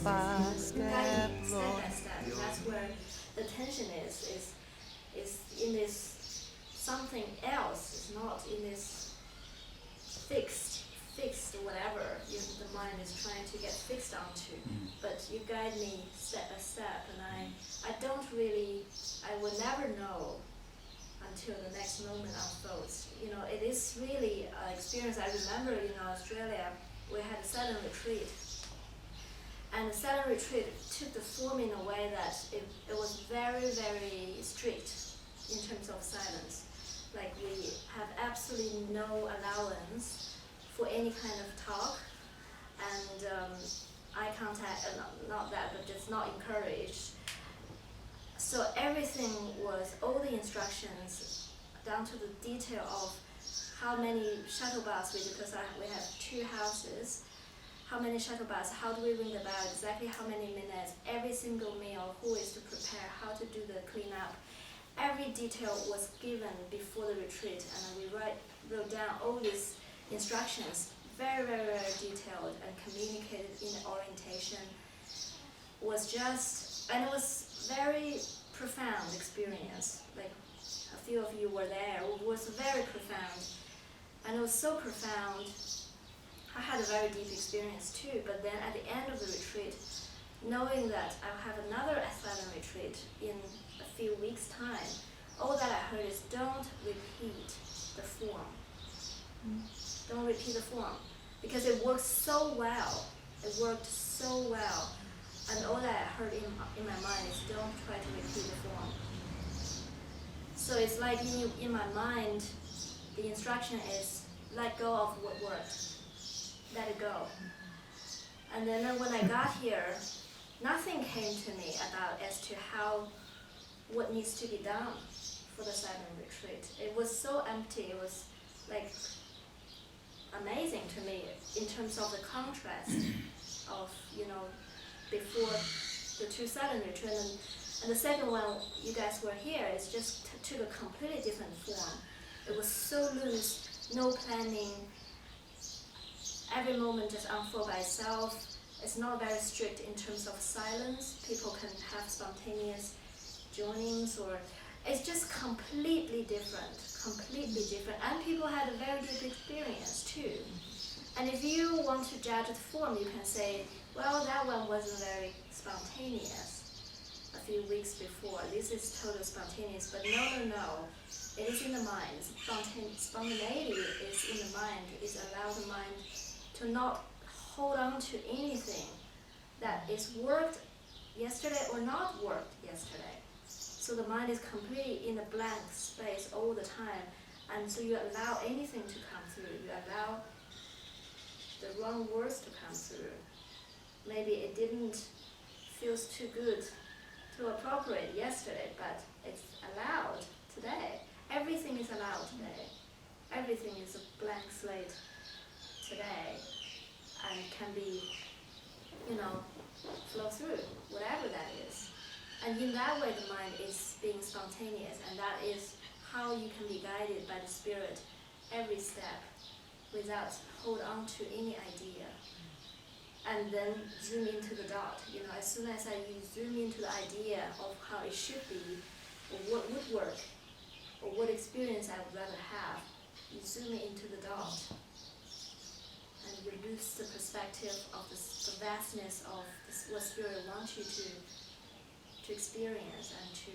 by step by step. That's where the tension is in this something else. It's not in this fixed whatever the mind is trying to get fixed onto. But you guide me step by step, and I will never know until the next moment unfolds. It is really an experience. I remember in Australia, we had a silent retreat. And the silent retreat took the form in a way that it was very, very strict in terms of silence. Like, we have absolutely no allowance for any kind of talk, and eye contact, not that, but just not encouraged. So everything was, all the instructions, down to the detail of how many shuttle bus because we have 2 houses, how many shuttle bus, how do we ring the bell, exactly how many minutes, every single meal, who is to prepare, how to do the cleanup. Every detail was given before the retreat, and we wrote down all these instructions, very, very, very detailed, and communicated in the orientation. It was very profound experience. Like, a few of you were there. It was very profound, and it was so profound. I had a very deep experience too, but then at the end of the retreat, knowing that I'll have another silent retreat in a few weeks' time, all that I heard is, don't repeat the form. Don't repeat the form, because it works so well. It worked so well, and all that I heard in my mind is, don't try to repeat the form. So it's like in my mind, the instruction is, let go of what worked. Let it go. And then when I got here, nothing came to me as to what needs to be done for the silent retreat. It was so empty. It was like amazing to me in terms of the contrast of before the 2 silent retreats, and the second one you guys were here. It's just took a completely different form. It was so loose, no planning. Every moment just unfold by itself. It's not very strict in terms of silence. People can have spontaneous joinings, or it's just completely different. And people had a very deep experience too. And if you want to judge the form, you can say, well, that one wasn't very spontaneous a few weeks before. This is totally spontaneous. But no. It is in the mind. Spontaneity is in the mind. It allows the mind to not hold on to anything that is worked yesterday or not worked yesterday. So the mind is completely in a blank space all the time, and so you allow anything to come through. You allow the wrong words to come through. Maybe it didn't feel too good, too appropriate yesterday, but it's allowed today. Everything is allowed today. Everything is a blank slate today, and can be, flow through, whatever that is. And in that way, the mind is being spontaneous, and that is how you can be guided by the Spirit every step without hold on to any idea. And then zoom into the dot. As soon as you zoom into the idea of how it should be, or what would work, or what experience I would rather have, you zoom into the dot. And you lose the perspective of the vastness of what Spirit wants you to experience and to